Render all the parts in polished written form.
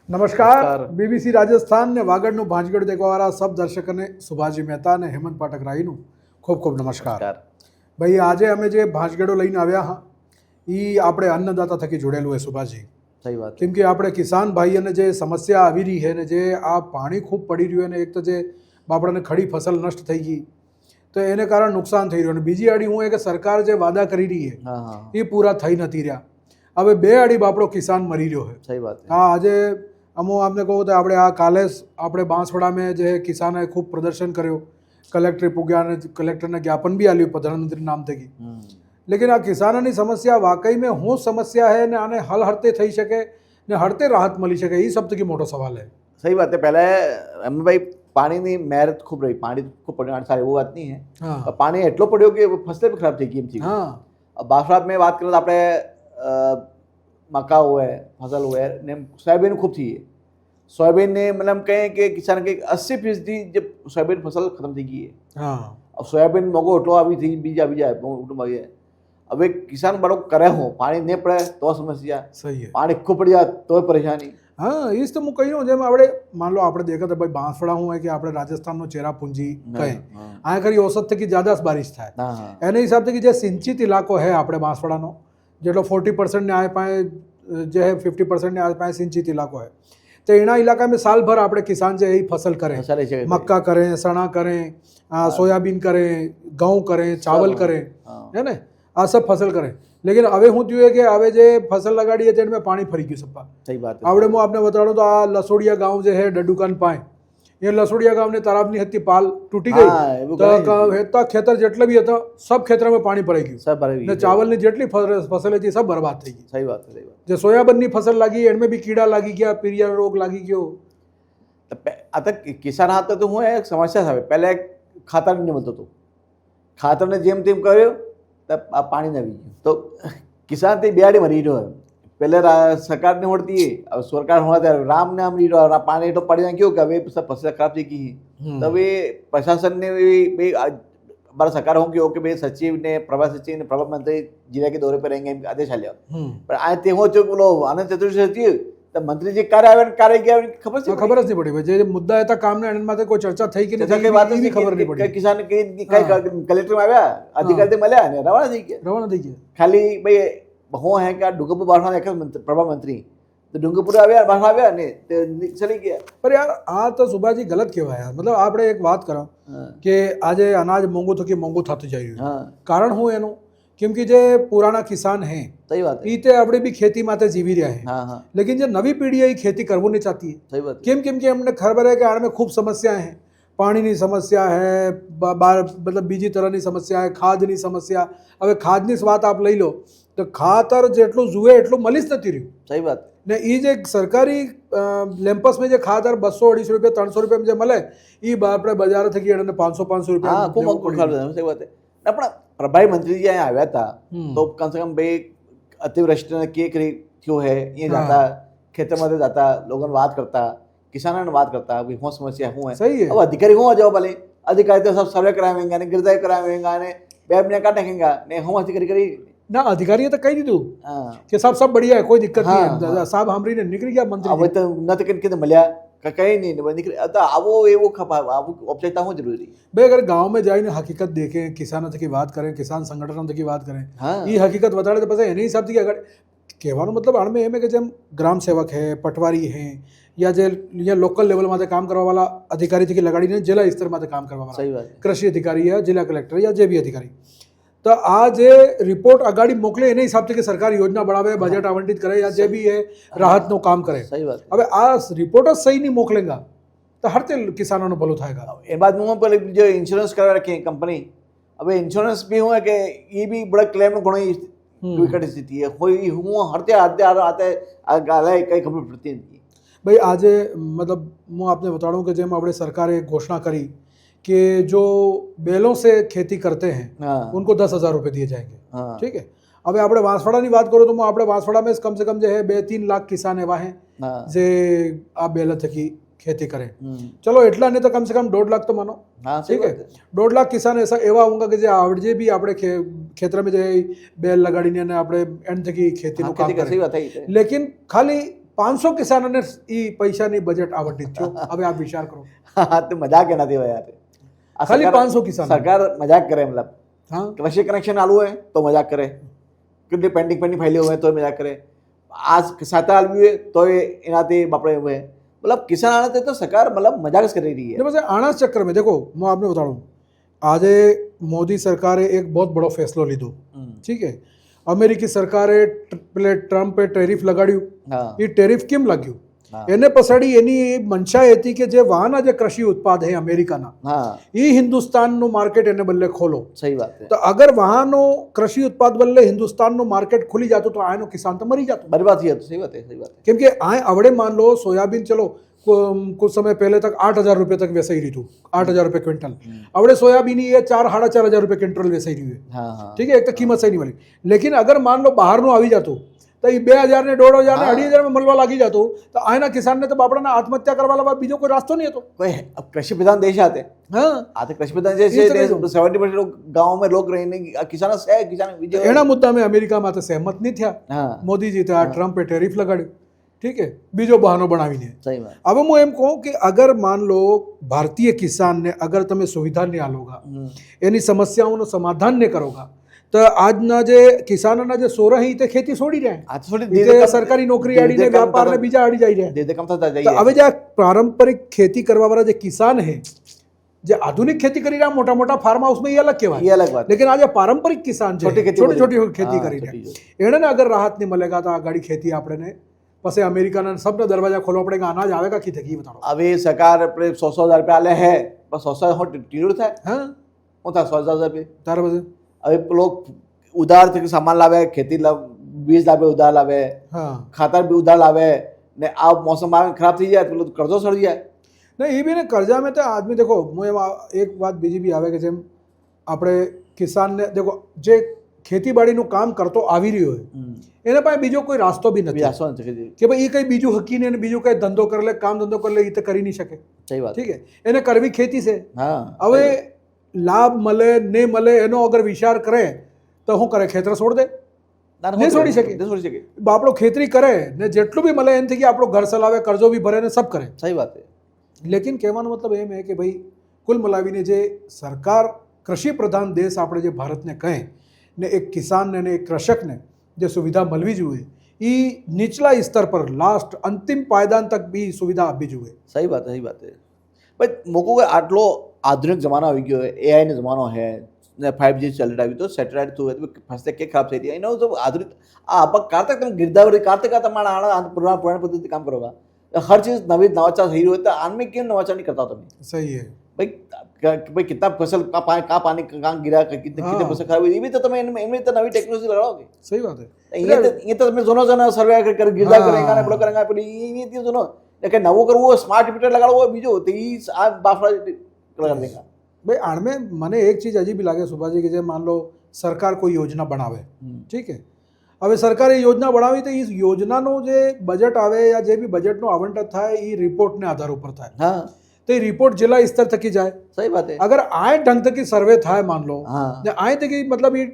નમસ્કાર બીબીસી રાજસ્થાન ને વાગડનું ભાંજગઢ દેખવાવાળા સબ દર્શકોને સુભાષજી મહેતા અને હેમંત પાઠક રાયનું ખૂબ ખૂબ નમસ્કાર. ભાઈ આજે અમે જે ભાંજગઢો લઈને આવ્યા હા એ આપણે અન્નદાતા થકી જોડેલું હોય સુભાષજી. સહી વાત. કેમ કે આપણે કિસાન ભાઈઓને જે સમસ્યા આવી રહી છે ને જે આ પાણી ખૂબ પડી રહ્યું અને એક તો જે બાપડાને ખડી ફસલ નષ્ટ થઈ ગઈ તો એને કારણે નુકસાન થઈ રહ્યું અને બીજી આડી હું કે સરકાર જે વાદા કરી રહી છે એ પૂરા થઈ નથી રહ્યા. હવે બે આડી બાપડો કિસાન મરી રહ્યો છે. સહી વાત. હા આજે અમુક આપને કહું તો આપણે આ કાલે આપણે બાંસવાડામાં જે કિસાને ખૂબ પ્રદર્શન કર્યો, કલેક્ટરે પૂગ્યા અને કલેક્ટરને જ્ઞાપન બી આપ્યું પ્રધાનમંત્રી નામ થકી. લેકિન આ કિસાનોની સમસ્યા વાકઈ મેં હું સમસ્યા है ને આને હલ હરતે થઈ શકે ને હરતે રાહત મળી શકે એ સૌથી મોટો સવાલ है. સહી વાત है. પહેલાં અમનભાઈ પાણીની મહેનત ખૂબ રહી, પાણી ખૂબ પડ્યું સારી એવું વાત નહીં હે. પાણી એટલો પડ્યો કે ફસલ બી ખરાબ થઈ ગઈ એમ થઈ. હા બાસરાત મેં વાત કરીએ તો આપણે मक्का हुआ है, फसल हुआ है ने सोयाबीन खूब थी. सोयाबीन ने मतलब कहें कि किसान के 80% जब सोयाबीन फसल खत्म थी गई है. हाँ अब सोयाबीन मोगो उठो अभी थी बीजा बीजा है. अब एक किसान बड़ो करे हो पानी नहीं पड़े तो समस्या. सही है. पानी खूब पड़ जाए तो परेशानी. हाँ એ જ તો હું કહી રહ્યો જેમ આપણે માન લો આપણે દેખા તો ભાઈ બાંસવાડા હું હોય કે આપણે રાજસ્થાનનો ચેરાપુંજી કહે આ કરી औसत થકી જ્યાદા બારિશ થાય એના હિસાબથી કે જે સિંચિત ઇલાકો હે આપણે બાંસવાડાનો જેટલો 40% ને આ પાસે જે है 50% ने आस पास सिंचित इलाको है तो एना इलाका में साल भर આપણે કિસાન જે એ ફસલ કરે મક્કા કરે, ચણા કરે, સોયાબીન કરે, ઘઉં કરે, ચાવલ કરે હે ને આ સબ ફસલ કરે. લેકિન હવે હું થયું કે હવે જે ફસલ લગાડી છે તેમાં પાણી ફરી ગયું સપ્પા. સહી વાત. આવડે હું આપને બતાડું તો આ લસોડિયા ગાંવ જે है ડડુકાન પાય એ લસોડિયા ગામને તારાબની હતી પાલ તૂટી ગઈ તો હેતા ખેતર જેટલે બી હતા સબ ખેતરમાં પાણી ભરાઈ ગયું. સબ ભરાઈ ગયું ને ચાવલની જેટલી ફસલ હતી સબ બરબાદ થઈ ગઈ. સહી વાત. સહી વાત. જે સોયાબીનની ફસલ લાગી એમાં બી કીડા લાગી ગયા, પીરિયા રોગ લાગી ગયો. आता किसान हाथ तो હું એક સમસ્યા આવે પહેલા ખાતર નહીં મળતું હતું. ખાતરને જેમ તેમ કર્યો તો આ પાણી ન આવી ગયું તો કિસાન તે બેડી મરી રહ્યો. पहले सरकार ने वोट दिए, अब सरकार होना था राम नाम नहीं रहा पानी तो पड़ जाए क्यों कि वे सब फसल खराब थी की तब वे प्रशासन ने भी हमारा सरकार हो कि ओके भाई सचिव ने प्रभा सचिव ने प्रभा मंत्री जिला के दौरे पर रहेंगे आदेश आलिया पर आए ते हो जो बोलो आनंद चतुर्दशी सचिव तो मंत्री जी कार्य गया खबर જ નહીં પડી ભાઈ જે મુદ્દા હતા કામના એના માટે કોઈ ચર્ચા થઈ કે નહીં વાત જ ખબર નહીં પડી. કિસાન કલેક્ટર આવ્યા અધિકારી મળ્યા ને રવાના થઈ ગયા ખાલી ભાઈ હું હે કે આ ડુંગરપુર બારણા એક પ્રભા મંત્રી તો ડુંગરપુર આવ્યા બારણા આવ્યા ને તે ચલી ગયા. પર યાર આ તો સુભાષજી ગલત કહેવાય યાર. મતલબ આપણે એક વાત કરો કે આજે અનાજ મોંઘું થકી મોંઘું થતું જઈ રહ્યું કારણ હું એનું કેમ કે જે પુરાના કિસાન હે સહી વાત એ તે આપણે બી ખેતી માટે જીવી રહ્યા હે લેકિન જે નવી પીઢી એ ખેતી કરવું નહીં ચાહતી. સહી વાત. કેમ કે એમને ખબર હે કે આને ખૂબ સમસ્યા હે, પાણીની સમસ્યા હે, મતલબ બીજી તરહની સમસ્યા હે, ખાદની સમસ્યા. હવે ખાદની વાત આપ લઈ લો તો ખાતર જેટલું જુએ એટલું મળી જ નથી રહ્યું. સહી વાત. ને એ જે સરકારી લેમ્પસમાં જે ખાતર 200-250 રૂપિયા 300 રૂપિયા જે મળે એ આપણે બજાર થકી એને 500-500 રૂપિયા. સહી વાત. આપણા પ્રભારી મંત્રીજી અહીંયા આવ્યા હતા તો કમ સે કમ ભાઈ અતિવૃષ્ટિને કે થયો હે અહીંયા જાતા ખેતરમાં જાતા લોકોને વાત કરતા કિસાનોને વાત કરતા ભાઈ શું સમસ્યા શું હે. સહી. હવે અધિકારી શું જવાબ ભલે अधिकारी तो सब सर्वे करावेंगे ने गिरदाई करावेंगे ने 2 महीने काट देंगे ने हम अधिकारी કરી ના અધિકારીએ તો કહી દીધું કે સાહેબ સબ બઢિયા કોઈ દિક્કત નહીં સાહેબ સાંભળીને નીકળી ગયા મંત્રી. હવે તો ન તો કે મળ્યા કઈ નહીં નીકળી તો આવો એવો ઔપચારિકતા હું જરૂરી ભાઈ અગર ગાँव में जाइए हकीकत देखें किसानों थकी बात करें किसान संगठनों थकी बात करें ये हकीकत बताड़े तो પછી એની હિસાબથી કે આગળ કહેવાનો મતલબ આણમે એમ કે જેમ ગ્રામ સેવક હે, પટવારી હે या જે લોકલ લેવલ માટે કામ કરવાવાળા અધિકારી થકી લગાડીને જિલ્લા સ્તર માટે કામ કરવાવાળા કૃષિ અધિકારી યા જિલ્લા કલેક્ટર યા જે બી અધિકારી તો આ જે રિપોર્ટ અગાડી મોકલે એના હિસાબથી કે સરકાર યોજના બનાવે, બજેટ આવંટિત કરે યા જે બી હે રાહતનું કામ કરે. હવે આ રિપોર્ટ જ સહી નહીં મોકલેગા તો હરતે કિસાનોનું ભલું થાયગા. એ બાદ હું પેલી જો ઇન્સ્યોરન્સ કરવા રાખી કંપની હવે ઇન્સ્યોરન્સ બી હું કે એ બી બड़ा ક્લેમ ઘણી વિકટ સ્થિતિ હોય હું હરતે આતે કઈ ખબર પડતી નથી. ભાઈ આજે मतलब હું આપને बताऊं कि જેમ આપણે સરકારે ઘોષણા કરી कि जो बैलों से खेती करते हैं उनको 10,000 रुपये दिए जाएंगे. ठीक है. હવે આપણે વાંસવાડાની વાત કરું તો હું આપણે વાંસવાડા में कम से कम जो है 2-3 लाख किसान एवा हैं જે આ બેલ થકી खेती करें. चलो એટલા નહીં તો कम से कम 1.5 लाख तो मानो. ठीक है. 1.5 लाख किसान ऐसा एवा होंगे कि જે આવડે બી આપણે ખેતરમાં જે બેલ લગાડીને આપણે એન થકી ખેતીનું કામ કરે. લેકિન ખાલી 500 કિસાનોને ઈ પૈસાની બજેટ આવડતી થયો. હવે આપ વિચાર કરો. હા, તો મજાક નથી હોય યાર. ખાલી 500 કિસાન. સરકાર મજાક કરે, મતલબ હા, કૃષિ કનેક્શન આલવું હોય તો મજાક કરે, કેટલી પેન્ડિંગ ફાઇલો હોય તો મજાક કરે, આ ખાતા આલવી હોય તો એનાથી બાપડે હોય, मतलब किसान आने थे तो सरकार मतलब मजाक कर रही है. बस आना चक्कर में देखो मैं आपने बता रहा हूँ, आज मोदी सरकारे एक बहुत बड़ो फैसलो लीधो. ठीक है, अमेरिकी सरकारे पेले ट्रम्प पे टेरिफ लगाड्યું. ये टेरिफ केम लाग्યું? એને પછાડી એની મંશા હતી કે જે વાહના જે કૃષિ ઉત્પાદ હે અમેરિકાના, એ હિન્દુસ્તાનનું માર્કેટ એને બદલે ખોલો. સહી વાત છે. તો અગર વહાનો કૃષિ ઉત્પાદ બદલે હિન્દુસ્તાનનું માર્કેટ ખુલી જાતું તો આનો કિસાન તો મરી જાતો, बर्बाद થઈ જતો. સહી વાત है, सही बात है. કેમ કે આ આવડે मान लो सोयाबीन चलो कुछ समय पहले तक 8,000 रुपये तक वेसाई रही थी, 8,000 रुपये क्विंटल. आवड़े सोयाबीन ये 4-4,500 रुपये क्विंटल वेसाई रही है. ठीक है, एक तो कीमत सही नहीं वाली. लेकिन अगर मान लो बाहर नो આવી जातो तो ये 2,000 ने 1,500 ने 2,500 में મળવા લાગી જાતો તો આના કિસાનને તો બાપડાના આત્મહત્યા કરવા લાવા બીજો કોઈ રાસ્તો નહીં હતો. कोई कृषि प्रधान देश आते. हाँ, आते कृषि प्रधान देश से 70% लोग गांव में लोग रहने किसान है, किसान विजय એના મુદ્દા में अमेरिका में तो सहमत नहीं थया. हाँ, मोदी जी तो आ ट्रम्पे टेरिफ लगाड्યું. ठीक है, बीजो बहानो बनावीने. सही बात. अब હું એમ કહું કે અગર માન લો ભારતીય કિસાનને અગર તમે સુવિધા નહીં આલોગા, એની સમસ્યાઓનું સમાધાન નહીં કરોગા તો આજના જે કિસાનોના જે સોરા હે તે ખેતી છોડી રહ્યા. आज थोड़ी તે સરકારી નોકરી આડીને વ્યાપારને બીજા આડી જાય રહ્યા. दे कम था તો जाइए. હવે જે આ પારંપરિક ખેતી કરવાવાળા જે કિસાન હે, જે આધુનિક ખેતી કરી રહ્યા મોટા મોટા ફાર્મ હાઉસમાં, એ અલગ કહેવાય. ये अलग बात. लेकिन आज पारंपरिक किसान जो छोटी खेती छोटी छोटी खेती हाँ, કરી छोटी રહ્યા, એને અગર રાહત નહીં મળેગા તો આ ગાડી ખેતી આપણે પછી અમેરિકાના સબના દરવાજા ખોલવા પડેગા, અનાજ આવેગા की થકી बताओ. अभी सरकार अपने 100,000 रुपये आले है, बस 100 हो टीड़ था. हाँ, वो था 100,000 रुपये. तारा बजे. अभी लोग उधार से सामान लावे, खेती बीज लावे उधार लावे, हाँ, खातर भी उधार लावे ने आ मौसम खराब थी जाए तो कर्जो सड़ जाए. नहीं ये भी ने कर्जा में तो आदमी देखो एक बात बीजी भी आवे कि जेम આપણે કિસાનને देखो જે ખેતીવાડીનું કામ કરતો આવી રહ્યો હોય એના પાસે બીજો કોઈ રાસ્તો બી નથી કે ભાઈ એ કઈ બીજું હકીને અને બીજું કઈ ધંધો કરી લે, કામ ધંધો કરી લે, એ તો કરી નહીં શકે. સહી વાત. ઠીક હે, એને કરવી ખેતી છે. હવે લાભ મળે ને મળે એનો અગર વિચાર કરે તો શું કરે? ખેતર છોડ દે? નહીં છોડી શકે. આપણો ખેતરી કરે ને જેટલું બી મળે એનાથી આપણો ઘર ચલાવે, કર્જો બી ભરે ને સબ કરે. સહી વાત છે. લેકિન કહેવાનો મતલબ એમ હે કે ભાઈ કુલ મલાવીને જે સરકાર કૃષિ પ્રધાન દેશ આપણે જે ભારતને કહે ને એક કિસાનને ને એક કૃષકને જે સુવિધા મળવી જોઈએ એ નીચલા સ્તર પર લાસ્ટ અંતિમ પાયદાન તક બી સુવિધા આપવી જોઈએ. સહી વાત સહી વાત છે. ભાઈ મોકો આટલો આધુનિક જમાનો આવી ગયો હોય, એઆઈનો જમાનો હે ને 5G ચાલી રહ્યું તો સેટેલાઇટ થયું હોય તો ફસતે કે ખરાબ થઈ હતી એનો તો આધુનિક આ કારતક તમે गिरदावरी कार्तिक का તમારા पुरानी पद्धति काम करोगा, हर चीज नवी नवाचार થઈ રહ્યો તો आनमें क्यों नवाचार नहीं करता તમે? सही है भाई कितना फसल कहाँ पानी कहाँ गिरा, कितने फसल खराब हुई, ये भी तो તમે એમની તો નવી ટેકનોલોજી લગાડોगे. सही बात है. ये तो તમે જોનો જનો સર્વે कर गिरदा करेगा ને પેલો કરેગા પેલી ये तो જોનો કે નવું કરવું હોય, સ્માર્ટ મીટર લગાડવું હોય બીજું તો ઈ આ બાફડા લગાડી દેગા. भाई आड़ में મને एक चीज अजीब भी लागे सुभाजी कि जे मान लो सरकार कोई योजना बनावे, ठीक है, હવે સરકારે યોજના બનાવી તો એ યોજનાનો જે બજેટ આવે યા જે બી બજેટનો આવંટન થાય એ રિપોર્ટને આધાર ઉપર થાય. હા, તો એ રિપોર્ટ જિલ્લા સ્તર થકી જાય. सही बात है. अगर आए ढंग तक की सर्वे थाय मान लो ने आए तक की मतलब ये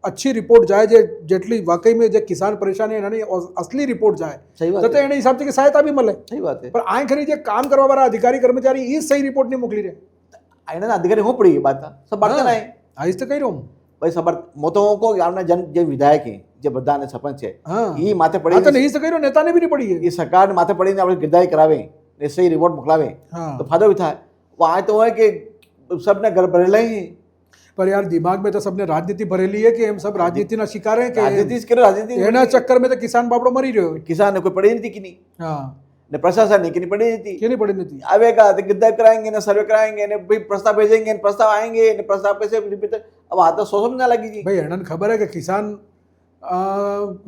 अच्छी रिपोर्ट जाए जे जेटली वाकई में जे किसान परेशान है एनी असली रिपोर्ट जाए सही बात तो एने हिसाब से सहायता भी મળે. सही बात है. पर आए खरी जे काम करवा वाला अधिकारी कर्मचारी ई सही रिपोर्ट नहीं मोकली रे आईना अधिकारी हो पड़ी बात सब बात नहीं आइस तो कही रहो भाई सब मोतो को गामना जन जे विधायक है जे बद्दा ने सरपंच है ई माथे पड़ी तो नहीं से कही रहो नेता ने भी नहीं पड़ी है ये सरकार माथे पड़ी ने આપણે गिरदाई करावे ने सही रिपोर्ट मोकलावे तो फायदो भी था. वहाँ तो है कि सबने घर भरेला ही. पर यार दिमाग में तो सबने राजनीति भरेली है कि हम सब राजनीति ना शिकार है कि राजनीति एना चक्कर में तो किसान बापड़ो मरी रह्यो. किसान ने कोई पड़ी नहीं थी कि नहीं. हाँ, ने प्रशासन ने कि नहीं पड़ी नहीं थी. क्यों नहीं पड़ी नहीं थी? आवेगा तो गिरदाई कराएंगे ना सर्वे कराएंगे ने भाई प्रस्ताव भेजेंगे ने प्रस्ताव आएंगे ने प्रस्ताव पे से अब हाथ तो सोच ना लगी जी. भाई एनन खबर है कि किसान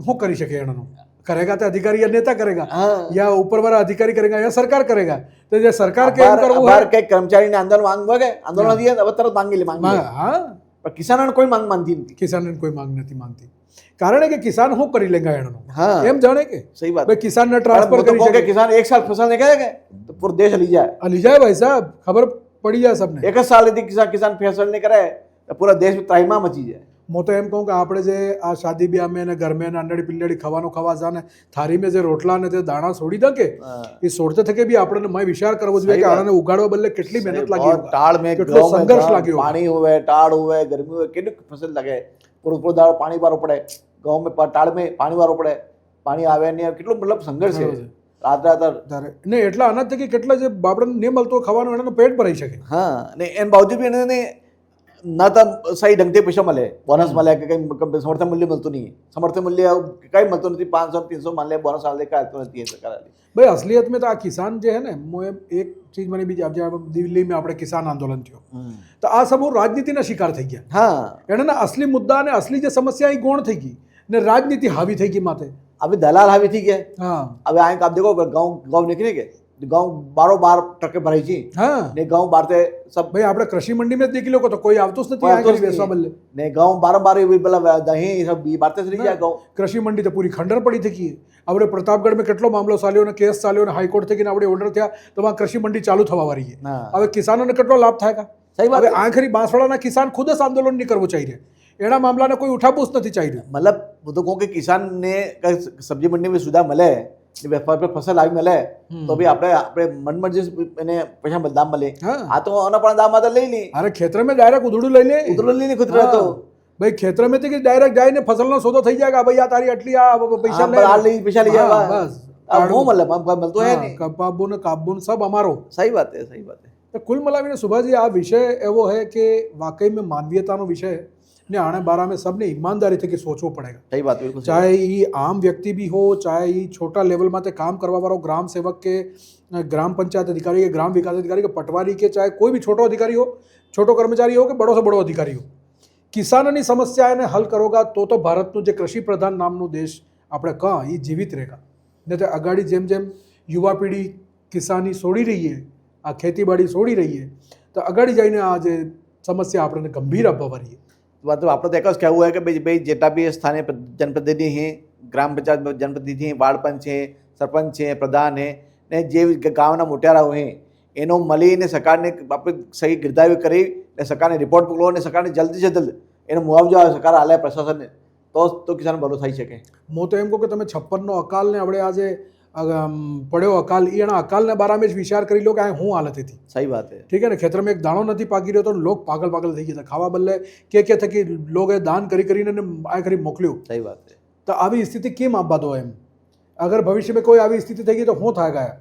શું કરી શકે? એનો करेगा तो अधिकारी या नेता करेगा या ऊपर वाला अधिकारी करेगा या सरकार करेगा. तो ये सरकार के के कर्मचारी ने आंदोलन मांग गए, आंदोलन दिया अब तरत मांगी ले मांगी. हाँ, पर किसान ने कोई मांग मानती नहीं. किसान ने कोई मांग नहीं मानती. कारण है कि किसान हो करी लेगा एनो. हाँ, एम जाने के सही बात. भाई किसान ने ट्रांसफर करी सके. किसान एक साल फसल निकालेगा तो पूरा देश हली जाए भाई साहब. खबर पड़ी जाए सबने. एक साल यदि किसान फसल नहीं करे तो पूरा देश में त्राहिमा मची जाए. હું તો એમ કહું કે આપણે જે આ શાદી બ્યાહ ને ઘર મેં અંડળી પિલ્લડી ખાવાનું ખાવા જાને થારી મેં જે રોટલા ને જે દાણા છોડી દે કે એ છોડતે થકે બી આપણે મેં વિચાર કરવો જોઈએ કે આને ઉગાડવા બદલે કેટલી મહેનત લાગી ટાળ મેં કેટલો સંઘર્ષ લાગ્યો પાણી હોય ટાળ હોય ગરમી હોય કેટલી ફસલ લાગે પૂરો દાળ પાણી વાળો પડે ઘઉં મેં ટાળ મેં પાણી વાળો પડે પાણી આવે નહીં કેટલો મતલબ સંઘર્ષ છે રાત ને એટલા અનાજ થકી કેટલા જે આપણે નહીં મળતો ખાવાનું એનું પેટ ભરાઈ શકે હા ને એના બાવજૂદ બી એને ના તો સહી ઢંગથી પૈસા મળે બોનસ મળે કે કંઈ સમર્થન મૂલ્ય મળતું નહીં સમર્થન મૂલ્ય કંઈ મળતું નથી 500-300 मान ले बोनस आले का तो नहीं है सरकार भाई असलियत में तो आ किसान जो है ना मैं एक चीज मैंने भी जब दिल्ली में આપણે કિસાન આંદોલન થયો તો આ સબુ રાજનીતિના શિકાર થઈ ગયા હા એને ના અસલી મુદ્દા અને અસલી જે સમસ્યા એ ગૌણ થઈ ગઈ ને રાજનીતિ હાવી થઈ ગઈ માથે अभी दलाल हावी थी क्या हाँ अभी आए आप देखो गाँव निकले के गाँव 12 ट्रके भराई थी हाँ ने गाँव बारते सब भाई આપણે કૃષિ મંડી में દેખી લો તો કોઈ આવતું જ નથી આ કરી બેસવા બદલે ને ગાँव 12 પેલા દહીં सब बारते से ગયા गाँव કૃષિ મંડી તો પૂરી ખંડર પડી થઈ ગઈ આપણે પ્રતાપગઢ में કેટલો મામલો ચાલ્યો ને કેસ ચાલ્યો ને હાઈકોર્ટ થી આપણે ઓર્ડર થયા તો આ કૃષિ મંડી ચાલુ થવા વાળી છે હવે કિસાનોને કેટલો લાભ થાય સહી વાત હવે આખરી બાંસવાડાના કિસાન ખુદ જ આંદોલન નહીં કરવું ચાહી રહ્યા એના મામલાને કોઈ ઉઠાપૂછ નથી ચાહી રહ્યું मतलब वो तो कहूँ कि किसान ने सब्जी मंडी में सुधा મળે વેપાર પર ફસલ આવી મળે તો ભી આપણે મન મરજી એને પૈસા દામ મળે આ તો આના પણ દામ આતા લઈ લી અરે ખેતર में डायरेक्ट ઉધડું લઈ લે ઉધડું લઈને ખુદ રહેતો ભાઈ ખેતર में થી डायरेक्ट જાય ને ફસલનો સોદો થઈ જાય કે ભાઈ આ તારી આટલી આ પૈસા લે આ લઈ પૈસા લઈ આવા બસ આ वो मतलब મળતો હે નહીં કપાબુ ને કાબુ સબ અમારો સહી વાત है સહી વાત है તો કુલ મિલાવીને સુભાજી આ વિષય એવો है कि वाकई में मानवीयताનો विषय है ने आने बारे में सबने ईमानदारी थी सोचना पड़ेगा सही बात बिल्कुल चाहे ये आम व्यक्ति भी हो चाहे ये छोटा लेवल में काम करवा वाला ग्राम सेवक के ग्राम पंचायत अधिकारी के ग्राम विकास अधिकारी के पटवारी के चाहे कोई भी छोटो अधिकारी हो छोटो कर्मचारी हो कि बड़ो से बड़ो अधिकारी हो किसानों समस्या ने हल करोगा तो भारतનું જે કૃષિ પ્રધાન નામનો દેશ આપણે કહા એ જીવિત રહેगा ને તો અગાડી જેમ જેમ યુવા પેઢી કિસાની છોડી રહી છે આ ખેતીવાડી છોડી રહી છે તો અગાડી જઈને આ જે સમસ્યા આપણને ગંભીર આપવાની मतलब આપણે તો એક જ કહેવું है कि भाई જેટલા બી સ્થાને जनप्रतिनिधि हैं ग्राम पंचायत में जनप्रतिनिधि हैं वार्ड पंच हैं सरपंच हैं प्रधान हैं ने જે ગામના મોટારા હોય એનો મળીને સરકારને આપણે સહી ગિરદાવી કરી ને સરકારને રિપોર્ટ મોકલો અને સરકારને જલ્દી से જલ્દ એનો મુઆવજો સરકાર આલે પ્રશાસનને તો કિસાન ભલો થઈ શકે હું તો એમ કહું કે તમે 56નો અકાલ ને આપણે આજે પડ્યો અકાલ એના અકાલને બારામાં જ વિચાર કરી લો કે આ હું હાલત હતી સહી વાત है ठीक है ને ખેતરમાં એક દાણો નથી પાકી રહ્યો તો લોક પાગલ પાગલ થઈ ગયા ખાવા બદલે કે થકી લોકોએ દાન કરીને આ કરી મોકલ્યું સહી વાત है તો આવી સ્થિતિ કેમ આપવા દો એમ અગર ભવિષ્યમાં કોઈ આવી સ્થિતિ થઈ ગઈ તો શું થાય ગયા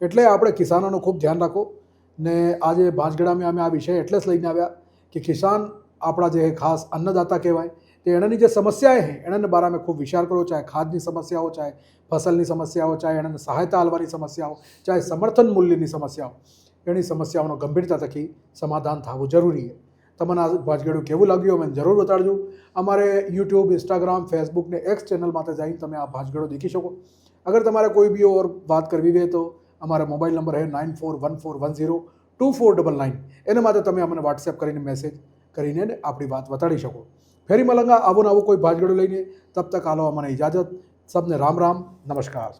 એટલે આપણે કિસાનોનું ખૂબ ધ્યાન રાખો ને આજે ભાંજગડામાં અમે આ વિષય એટલે જ લઈને આવ્યા કે કિસાન આપણા જે ખાસ અન્નદાતા કહેવાય તો એનાની જે સમસ્યાએ છે એના બારામાં ખૂબ વિચાર કરો ચાહે ખાદની સમસ્યાઓ ચાહે ફસલની સમસ્યાઓ ચાહે એને સહાયતા આલવાની સમસ્યાઓ ચાહે સમર્થન મૂલ્યની સમસ્યાઓ એની સમસ્યાઓનો ગંભીરતા થકી સમાધાન થવું જરૂરી છે તમને આ ભાંજગડું કેવું લાગ્યું મને જરૂર બતાડજો અમારે યુટ્યુબ ઇન્સ્ટાગ્રામ ફેસબુક ને એક્સ ચેનલ માટે જઈને તમે આ ભાંજગડો દેખી શકો અગર તમારે કોઈ બી ઓર વાત કરવી હોય તો અમારા મોબાઈલ નંબર છે 9414102499 એના માટે તમે અમને વોટ્સએપ કરીને મેસેજ કરીને આપણી વાત બતાડી શકો ફેરી મલંગા આવો ને આવો કોઈ ભાંજગડો લઈને તબ તક આલો અમને ઇજાજત सबने राम राम नमस्कार।